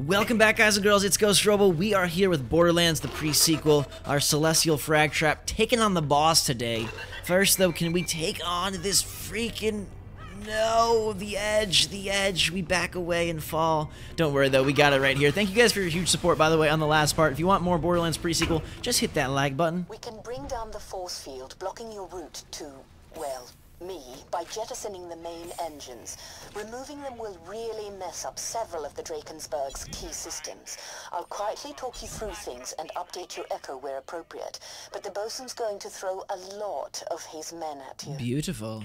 Welcome back, guys and girls. It's Ghost Robo. We are here with Borderlands, the pre-sequel, our Celestial Frag Trap, taking on the boss today. First, though, can we take on this freaking... No, the edge. We back away and fall. Don't worry, though. We got it right here. Thank you guys for your huge support, by the way, on the last part. If you want more Borderlands pre-sequel, just hit that like button. We can bring down the force field, blocking your route to, well, me, by jettisoning the main engines. Removing them will really mess up several of the Drakensberg's key systems. I'll quietly talk you through things and update your echo where appropriate, but the bosun's going to throw a lot of his men at you. Beautiful.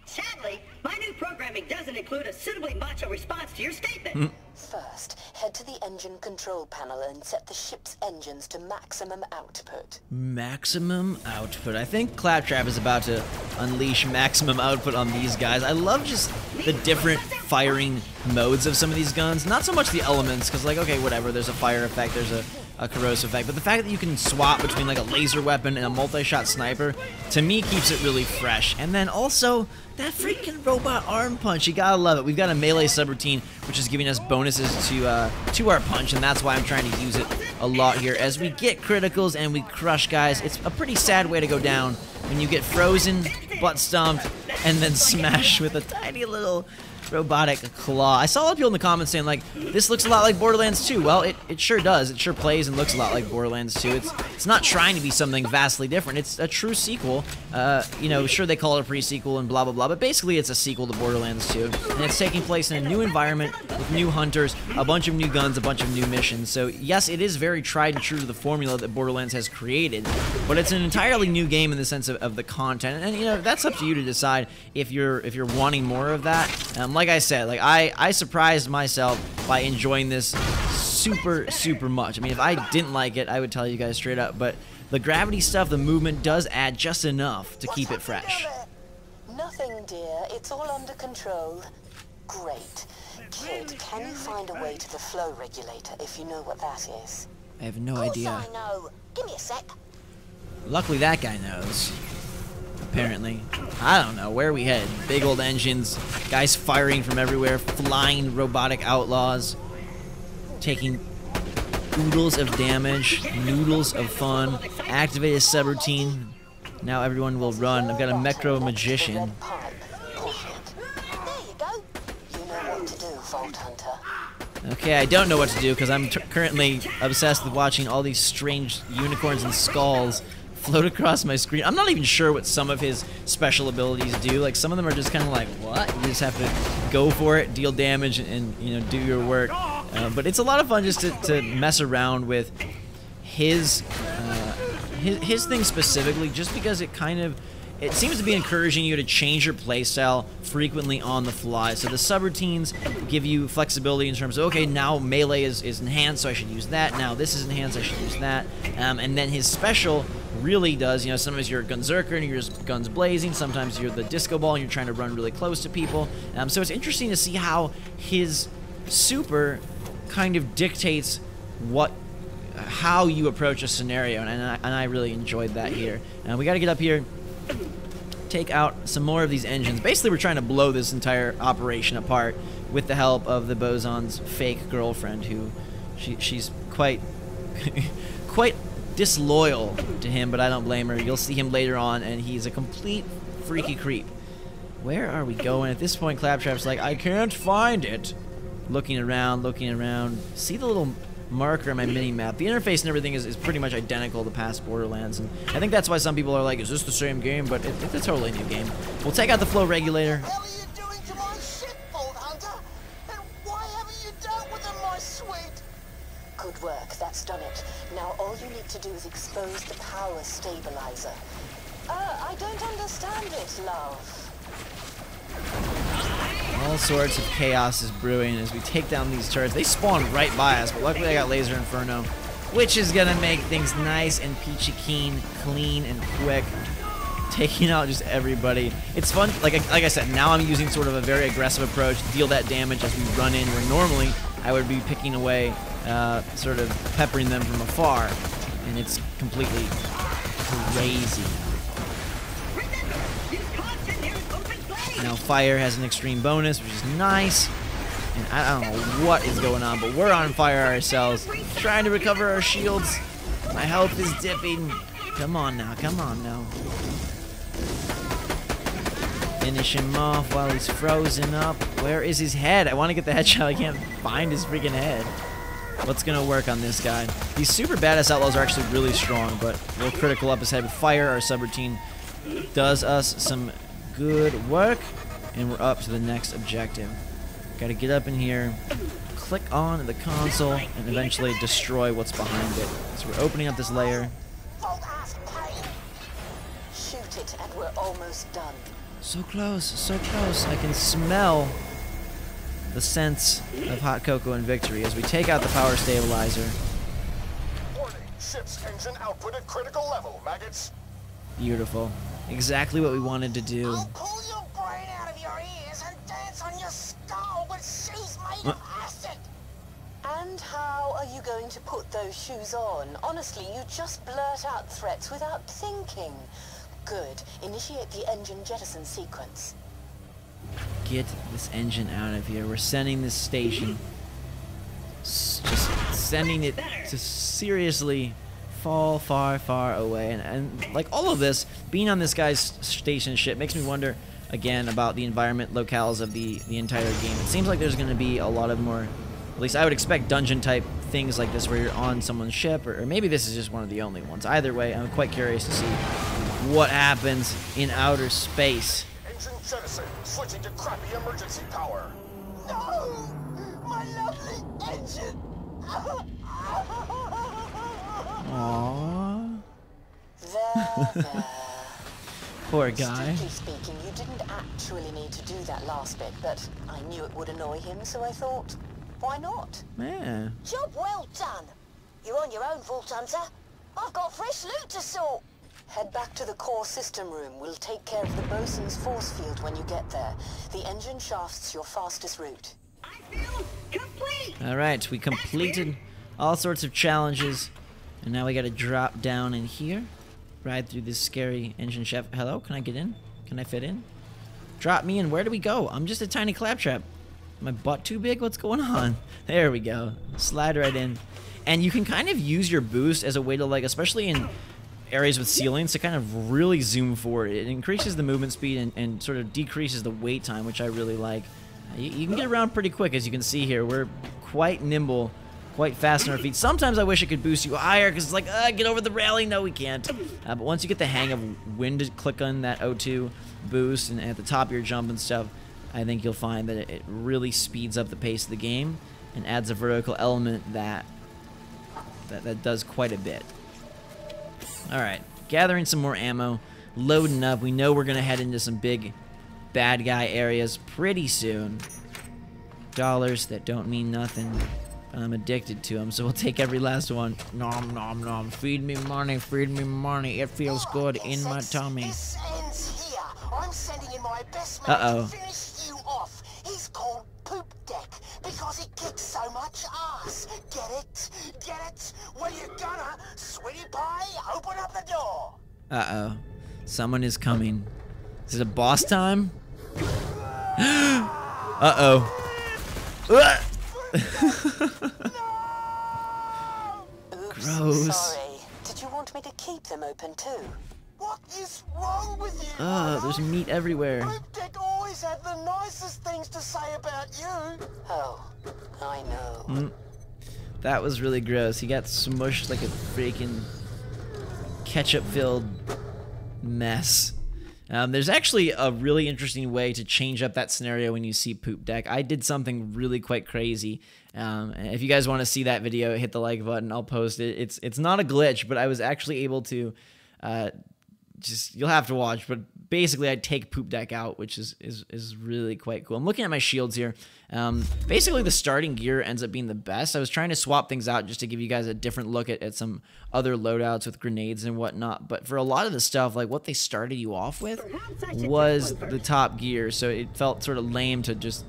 Sadly, my new programming doesn't include a suitably macho response to your statement. First, head to the engine control panel and set the ship's engines to maximum output. Maximum output. I think Claptrap is about to unleash maximum output on these guys. I love just the different firing modes of some of these guns. Not so much the elements, because like, okay, whatever, there's a fire effect, there's a corrosive effect, but the fact that you can swap between like a laser weapon and a multi-shot sniper, to me, keeps it really fresh. And then also, that freaking robot arm punch, you gotta love it. We've got a melee subroutine, which is giving us bonuses to our punch, and that's why I'm trying to use it a lot here. As we get criticals and we crush guys, it's a pretty sad way to go down when you get frozen, butt stomped, and then smashed with a tiny little robotic claw. I saw a lot of people in the comments saying, like, this looks a lot like Borderlands 2. Well, it sure does. It sure plays and looks a lot like Borderlands 2. It's not trying to be something vastly different. It's a true sequel. You know, sure they call it a pre-sequel and blah, blah, blah, but basically it's a sequel to Borderlands 2. And it's taking place in a new environment with new hunters, a bunch of new guns, a bunch of new missions. So, yes, it is very tried and true to the formula that Borderlands has created, but it's an entirely new game in the sense of the content. And, you know, that's up to you to decide if you're wanting more of that. Like I said, like I surprised myself by enjoying this super much. I mean, if I didn't like it, I would tell you guys straight up, but the gravity stuff, the movement does add just enough to keep it fresh. Nothing, dear. It's all under control. Great. Kid, can you find a way to the flow regulator if you know what that is? I have no idea. I know. Give me a sec. Luckily that guy knows. Apparently. I don't know. Where are we headed? Big old engines, guys firing from everywhere, flying robotic outlaws, taking oodles of damage, noodles of fun, activate a subroutine. Now everyone will run. I've got a Mecro Magician. There you go. You know what to do, Vault Hunter. Okay, I don't know what to do because I'm currently obsessed with watching all these strange unicorns and skulls float across my screen. I'm not even sure what some of his special abilities do. Like, some of them are just kind of like, what? You just have to go for it, deal damage, and you know, do your work. But it's a lot of fun just to mess around with his thing specifically, just because it seems to be encouraging you to change your playstyle frequently on the fly. So the subroutines give you flexibility in terms of, okay, now melee is enhanced, so I should use that. Now this is enhanced, I should use that. And then his special really does, you know, sometimes you're a Gunzerker and you're just guns blazing, sometimes you're the disco ball and you're trying to run really close to people. So it's interesting to see how his super kind of dictates how you approach a scenario, and I really enjoyed that here. We got to get up here, take out some more of these engines. Basically, we're trying to blow this entire operation apart with the help of the Boson's fake girlfriend, who she's quite quite disloyal to him, but I don't blame her. You'll see him later on, and he's a complete freaky creep. Where are we going? At this point, Claptrap's like, I can't find it. Looking around. See the little marker on my mini-map. The interface and everything is pretty much identical to past Borderlands, and I think that's why some people are like, is this the same game? But it's a totally new game. We'll take out the flow regulator. What the hell are you doing to my ship, Vault Hunter? And why haven't you dealt with them, my sweet? Good work. That's done it. Now all you need to do is expose the power stabilizer. I don't understand it, love. All sorts of chaos is brewing as we take down these turrets. They spawn right by us, but luckily I got Laser Inferno, which is gonna make things nice and peachy keen, clean and quick, taking out just everybody. It's fun. Like I said, now I'm using sort of a very aggressive approach, deal that damage as we run in, where normally I would be picking away, sort of peppering them from afar, and it's completely crazy. Now fire has an extreme bonus, which is nice. And I don't know what is going on, but we're on fire ourselves. Trying to recover our shields. My health is dipping. Come on now, come on now. Finish him off while he's frozen up. Where is his head? I want to get the headshot. I can't find his freaking head. What's going to work on this guy? These super badass outlaws are actually really strong, but we'll critical up his head with fire. Our subroutine does us some good work, and we're up to the next objective. Got to get up in here, click on the console, and eventually destroy what's behind it. So we're opening up this layer. Shoot it, and we're almost done. So close, so close. I can smell the sense of hot cocoa and victory as we take out the power stabilizer. Warning, ship's engine output at critical level, maggots. Beautiful. Exactly what we wanted to do. I'll pull your brain out of your ears and dance on your skull with shoes made of acid. And how are you going to put those shoes on? Honestly, you just blurt out threats without thinking. Good. Initiate the engine jettison sequence. Get this engine out of here. We're sending this station. Just sending it to seriously fall far, far away. And like all of this, being on this guy's station ship makes me wonder, again, about the environment locales of the entire game. It seems like there's going to be a lot of more, at least I would expect dungeon-type things like this where you're on someone's ship, or maybe this is just one of the only ones. Either way, I'm quite curious to see what happens in outer space. Engine jettison, switching to crappy emergency power. No! My lovely engine! Aww. There. Poor guy. Strictly speaking, you didn't actually need to do that last bit, but I knew it would annoy him, so I thought, why not? Yeah. Job well done. You're on your own, Vault Hunter. I've got fresh loot to sort. Head back to the core system room. We'll take care of the bosun's force field when you get there. The engine shaft's your fastest route. I feel complete. Alright, we completed all sorts of challenges, and now we gotta drop down in here, ride through this scary engine shaft. Hello, can I get in? Can I fit in? Drop me in. Where do we go? I'm just a tiny Claptrap. My butt too big? What's going on? There we go. Slide right in. And you can kind of use your boost as a way to, like, especially in areas with ceilings, to kind of really zoom forward. It increases the movement speed and sort of decreases the wait time, which I really like. You can get around pretty quick, as you can see here. We're quite nimble, quite fast on our feet. Sometimes I wish it could boost you higher, because it's like, get over the railing. No, we can't. But once you get the hang of when to click on that O2 boost and at the top of your jump and stuff, I think you'll find that it really speeds up the pace of the game and adds a vertical element that does quite a bit. Alright, gathering some more ammo, loading up. We know we're going to head into some big bad guy areas pretty soon. Dollars that don't mean nothing, but I'm addicted to them, so we'll take every last one. Nom nom nom, feed me money, it feels good in my tummy. This ends here. I'm sending in my best man to finish you off. He's called Poop Deck because he kicks so much ass. Get it? Get it? Well, you gonna, sweetie pie, open up the door. Uh-oh. Someone is coming. Is it a boss time? Uh-oh. Oops, Gross. sorry. Did you want me to keep them open too? What is wrong with you? There's meat everywhere. Poop Deck always had the nicest things to say about you. Oh, I know. That was really gross. He got smushed like a freaking ketchup-filled mess. There's actually a really interesting way to change up that scenario when you see Poop Deck. I did something really quite crazy. If you guys want to see that video, hit the like button. I'll post it. It's not a glitch, but I was actually able to you'll have to watch, but basically I take Poop Deck out, which is really quite cool. I'm looking at my shields here. Basically the starting gear ends up being the best. I was trying to swap things out just to give you guys a different look at some other loadouts with grenades and whatnot, but for a lot of the stuff, like what they started you off with was the top gear, so it felt sort of lame to just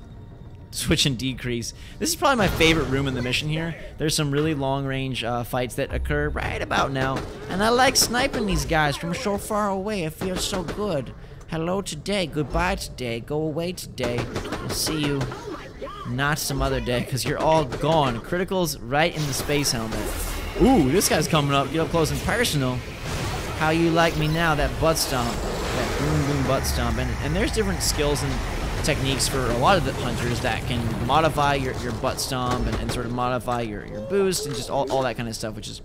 switch and decrease. This is probably my favorite room in the mission here. There's some really long-range fights that occur right about now, and I like sniping these guys from so far away. It feels so good. Hello today, goodbye today, go away today. We'll see you Not some other day, because you're all gone. Criticals right in the space helmet. Ooh, this guy's coming up. Get up close and personal. How you like me now, that butt stomp. That boom boom butt stomp. And there's different skills and techniques for a lot of the hunters that can modify your butt stomp and sort of modify your boost and just all that kind of stuff, which is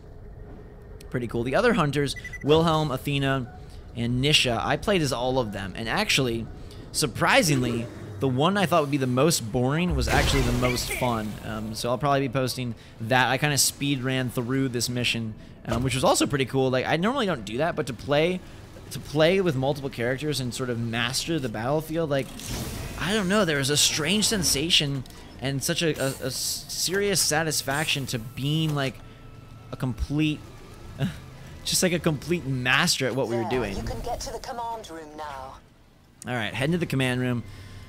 pretty cool. The other hunters, Wilhelm, Athena, and Nisha, I played as all of them. And actually, surprisingly, the one I thought would be the most boring was actually the most fun. So I'll probably be posting that. I kind of speed ran through this mission, which was also pretty cool. Like, I normally don't do that, but to play with multiple characters and sort of master the battlefield, like, I don't know, there was a strange sensation and such a serious satisfaction to being like a complete, just like a complete master at what we were doing. You can get to the command room now. All right, heading to the command room.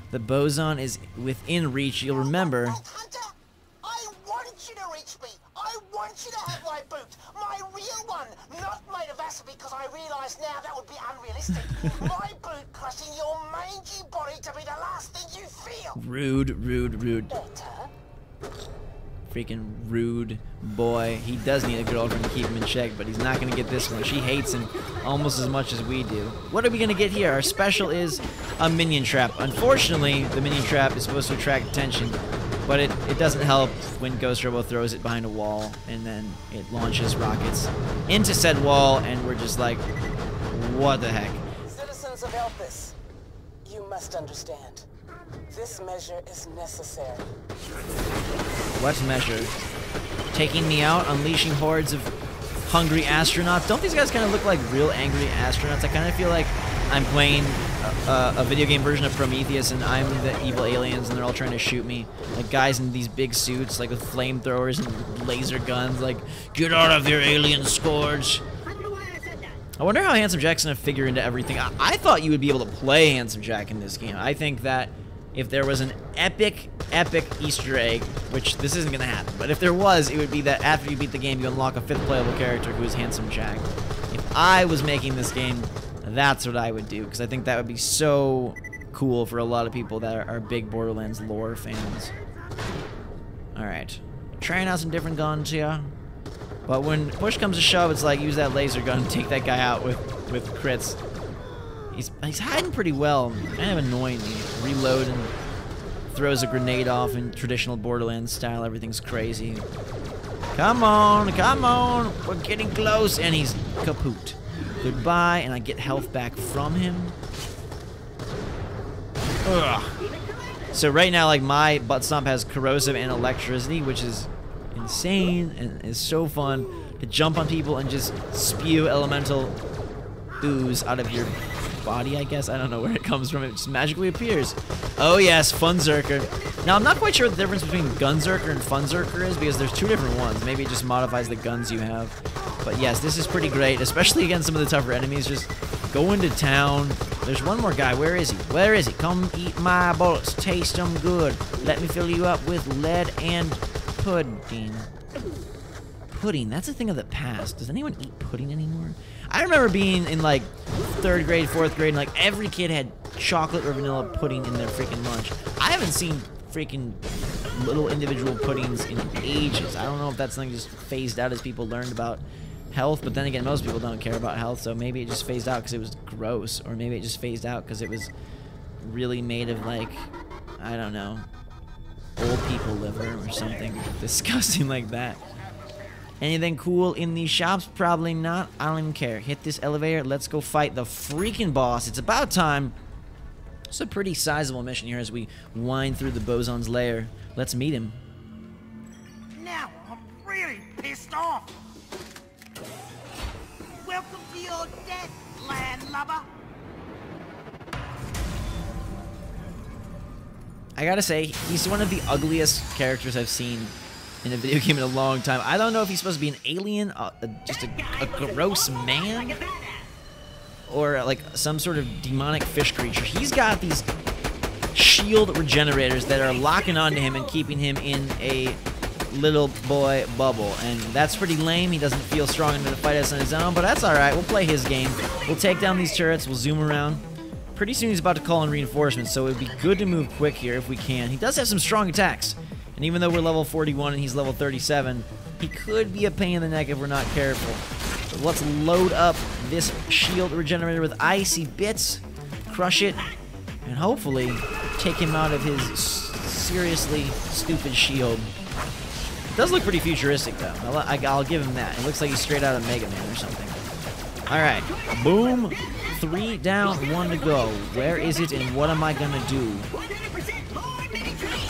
The boson is within reach. You'll remember. Hunter, I want you to reach me. I want you to have my boot. My real one. Not made of acid, because I realise now that would be unrealistic. My boot crushing your mangy body to be the last thing you feel. Rude, rude, rude. Better. Freaking rude boy. He does need a girlfriend to keep him in check, but he's not going to get this one. She hates him almost as much as we do. What are we going to get here? Our special is a minion trap. Unfortunately, the minion trap is supposed to attract attention, but it doesn't help when Ghost Robo throws it behind a wall, and then it launches rockets into said wall, and we're just like, what the heck? Citizens of Elpis, you must understand. This measure is necessary. What measure? Taking me out, unleashing hordes of hungry astronauts. Don't these guys kind of look like real angry astronauts? I kind of feel like I'm playing a video game version of Prometheus and I'm the evil aliens and they're all trying to shoot me. Like guys in these big suits, like with flamethrowers and laser guns, like, get out of here, alien scourge. I wonder how Handsome Jack's gonna figure into everything. I thought you would be able to play Handsome Jack in this game. I think that if there was an epic Easter egg, which this isn't gonna happen, but if there was, it would be that after you beat the game, you unlock a 5th playable character who is Handsome Jack. If I was making this game, that's what I would do, because I think that would be so cool for a lot of people that are big Borderlands lore fans. Alright. Trying out some different guns here. But when push comes to shove, it's like use that laser gun and take that guy out with crits. He's hiding pretty well. Kind of annoying. He reload and throws a grenade off in traditional Borderlands style. Everything's crazy. Come on, come on. We're getting close. And he's kaput. Goodbye. And I get health back from him. Ugh. So right now, like, my butt stomp has corrosive and electricity, which is insane and is so fun to jump on people and just spew elemental ooze out of your body, I guess. I don't know where it comes from. It just magically appears. Oh yes, Funzerker. Now I'm not quite sure what the difference between Gunzerker and Funzerker is, because there's 2 different ones. Maybe it just modifies the guns you have. But yes, this is pretty great, especially against some of the tougher enemies. Just go into town. There's one more guy. Where is he? Where is he? Come eat my bullets. Taste them good. Let me fill you up with lead and pudding. Pudding, that's a thing of the past. Does anyone eat pudding anymore? I remember being in like 3rd grade, 4th grade, and like every kid had chocolate or vanilla pudding in their freaking lunch. I haven't seen freaking little individual puddings in ages. I don't know if that's something just phased out as people learned about health, but then again, most people don't care about health, so maybe it just phased out because it was gross, or maybe it just phased out because it was really made of, like, I don't know, old people liver or something disgusting like that. Anything cool in these shops? Probably not. I don't even care. Hit this elevator. Let's go fight the freaking boss. It's about time. It's a pretty sizable mission here as we wind through the Boson's lair. Let's meet him. Now I'm really pissed off. Welcome to your death, landlubber. I gotta say, he's one of the ugliest characters I've seen in a video game in a long time. I don't know if he's supposed to be an alien, just a gross man, or like some sort of demonic fish creature. He's got these shield regenerators that are locking onto him and keeping him in a little boy bubble, and that's pretty lame. He doesn't feel strong enough to fight us on his own, but that's alright. We'll play his game. We'll take down these turrets. We'll zoom around. pretty soon he's about to call in reinforcements, so it would be good to move quick here if we can. He does have some strong attacks, and even though we're level 41 and he's level 37, he could be a pain in the neck if we're not careful. So let's load up this shield regenerator with icy bits, crush it, and hopefully take him out of his seriously stupid shield. It does look pretty futuristic, though. I'll give him that. It looks like he's straight out of Mega Man or something. Alright, boom. 3 down, 1 to go. Where is it and what am I gonna do?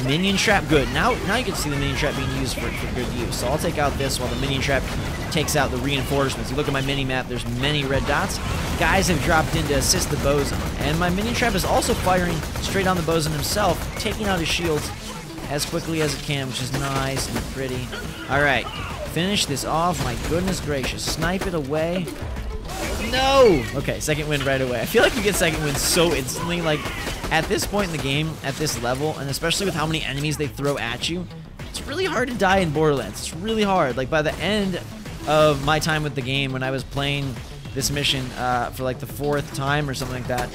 Minion trap, good. Now you can see the minion trap being used for good use. So I'll take out this while the minion trap takes out the reinforcements. You look at my mini map, there's many red dots. Guys have dropped in to assist the bosun. And my minion trap is also firing straight on the bosun himself, taking out his shields as quickly as it can, which is nice and pretty. Alright, finish this off. My goodness gracious. Snipe it away. No! Okay, second win right away. I feel like you get second win so instantly. Like, at this point in the game, at this level, and especially with how many enemies they throw at you, it's really hard to die in Borderlands. It's really hard. Like, by the end of my time with the game, when I was playing this mission for like the 4th time or something like that,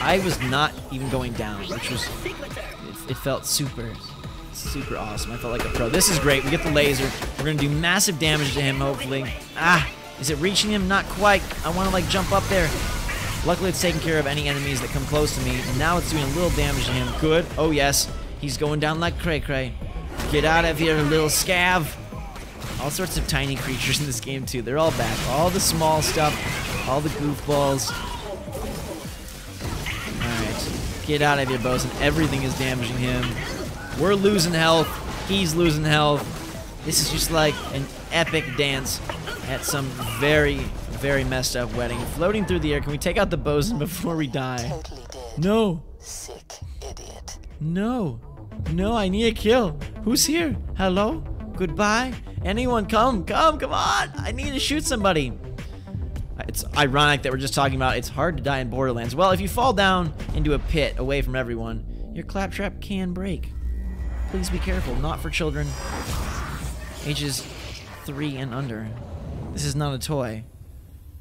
I was not even going down, which was, it felt super awesome. I felt like a pro. This is great. We get the laser. We're going to do massive damage to him, hopefully. Ah! Is it reaching him? Not quite. I want to, like, jump up there. Luckily, it's taking care of any enemies that come close to me. Now it's doing a little damage to him. Good. Oh, yes. He's going down like cray-cray. Get out of here, little scav. All sorts of tiny creatures in this game, too. They're all back. All the small stuff. All the goofballs. Alright. Get out of here, bosun. Everything is damaging him. We're losing health. He's losing health. This is just like an epic dance at some very, very messed up wedding. Floating through the air. Can we take out the bosun before we die? Totally dead. No. Sick idiot. No. No, I need a kill. Who's here? Hello? Goodbye? Anyone come? Come on. I need to shoot somebody. It's ironic that we're just talking about it's hard to die in Borderlands. Well, if you fall down into a pit away from everyone, your claptrap can break. Please be careful. Not for children. Ages 3 and under. This is not a toy.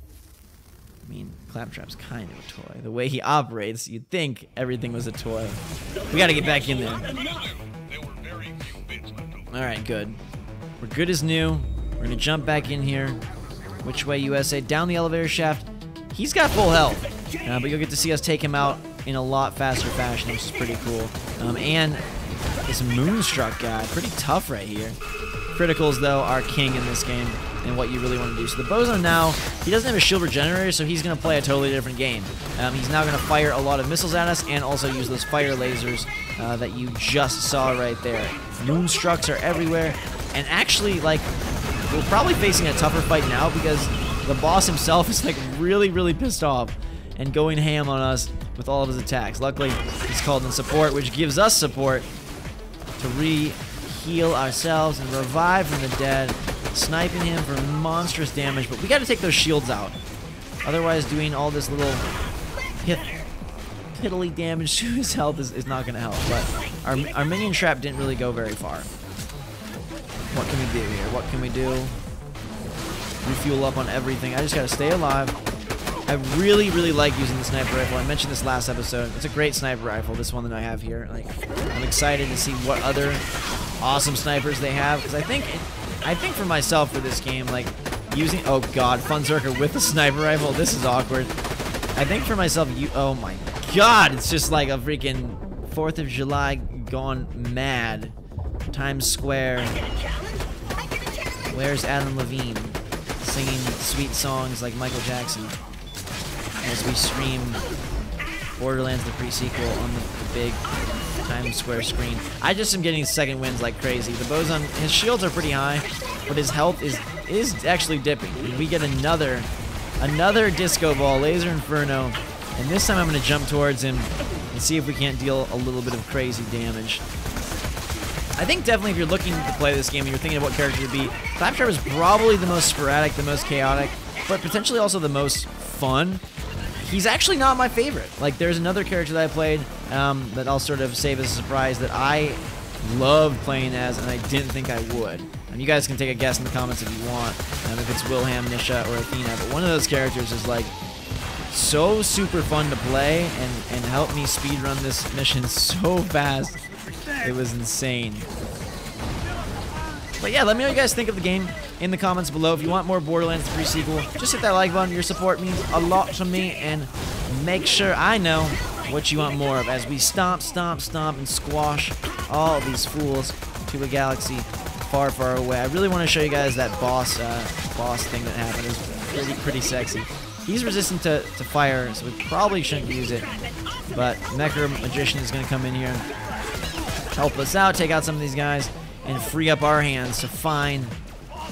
I mean, Claptrap's kind of a toy. The way he operates, you'd think everything was a toy. We gotta get back in there. Alright, good. We're good as new. We're gonna jump back in here. Which way, USA? Down the elevator shaft. He's got full health. But you'll get to see us take him out in a lot faster fashion, which is pretty cool. And this Moonstruck guy, pretty tough right here. Criticals, though, are king in this game and what you really want to do. So the bosun now, he doesn't have a shield regenerator, so he's going to play a totally different game. He's now going to fire a lot of missiles at us and also use those fire lasers that you just saw right there. Moonstrucks are everywhere. And actually, like, we're probably facing a tougher fight now because the boss himself is, like, really, really pissed off and going ham on us with all of his attacks. Luckily, he's called in support, which gives us support to heal ourselves and revive from the dead, sniping him for monstrous damage, but we got to take those shields out. Otherwise, doing all this little piddly damage to his health is not going to help. But our minion trap didn't really go very far. What can we do here? What can we do? Refuel up on everything. I just got to stay alive. I really, really like using the sniper rifle. I mentioned this last episode. It's a great sniper rifle, this one that I have here. Like, I'm excited to see what other awesome snipers they have, because I think for myself for this game, like, using, oh god, Funzerker with a sniper rifle, this is awkward. I think for myself, oh my god, it's just like a freaking 4th of July gone mad. Times Square. Where's Adam Levine singing sweet songs like Michael Jackson as we stream Borderlands the pre-sequel on the big Times Square screen. I just am getting second wins like crazy. The bosun, his shields are pretty high, but his health is actually dipping. We get another disco ball, Laser Inferno, and this time I'm going to jump towards him and see if we can't deal a little bit of crazy damage. I think definitely if you're looking to play this game and you're thinking of what character to be, Claptrap is probably the most sporadic, the most chaotic, but potentially also the most fun. He's actually not my favorite. Like, there's another character that I played that I'll sort of save as a surprise that I loved playing as, and I didn't think I would. And you guys can take a guess in the comments if you want, if it's Wilhelm, Nisha, or Athena, but one of those characters is, like, so super fun to play and helped me speedrun this mission so fast. It was insane. But yeah, let me know what you guys think of the game in the comments below. If you want more Borderlands 3 sequel, just hit that like button. Your support means a lot to me, and make sure I know what you want more of as we stomp, and squash all these fools to a galaxy far, far away. I really want to show you guys that boss thing that happened. It was pretty sexy. He's resistant to fire, so we probably shouldn't use it. But Mecha Magician is going to come in here and help us out, take out some of these guys, and free up our hands to find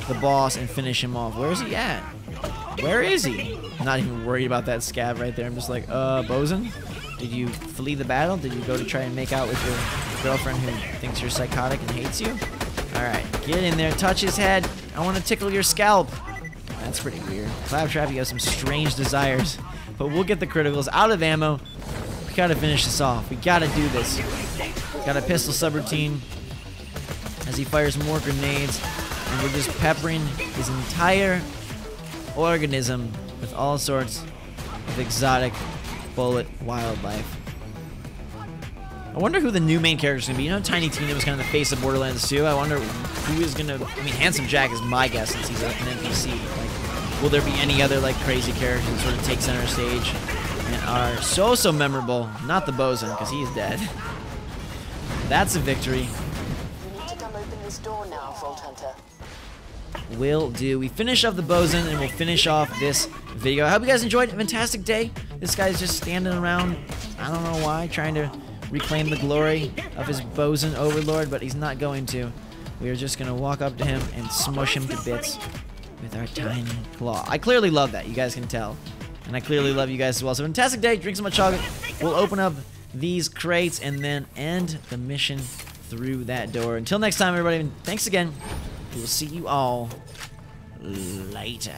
the boss and finish him off. Where is he at? Where is he? I'm not even worried about that scab right there. I'm just like, Bosun? Did you flee the battle? Did you go to try and make out with your girlfriend who thinks you're psychotic and hates you? Alright, get in there, touch his head. I want to tickle your scalp. That's pretty weird. Claptrap, you have some strange desires. But we'll get the criticals out of ammo. We gotta finish this off. We gotta do this. Got a pistol subroutine as he fires more grenades. And we're just peppering his entire organism with all sorts of exotic bullet wildlife. I wonder who the new main character is going to be. You know, Tiny Tina was kind of the face of Borderlands 2. I wonder who is going to... I mean, Handsome Jack is my guess since he's an NPC. Like, will there be any other, like, crazy characters that sort of take center stage and are so memorable? Not the Bosun, because he's dead. That's a victory. You need to come open this door now, Vault Hunter. Will do. We finish off the Bosun and we'll finish off this video. I hope you guys enjoyed. A fantastic day. This guy's just standing around, I don't know why, trying to reclaim the glory of his Bosun overlord, but he's not going to. We are just going to walk up to him and smush him to bits with our tiny claw. I clearly love that. You guys can tell. And I clearly love you guys as well. So fantastic day. Drink some much chocolate. We'll open up these crates and then end the mission through that door. Until next time, everybody, thanks again. We will see you all later.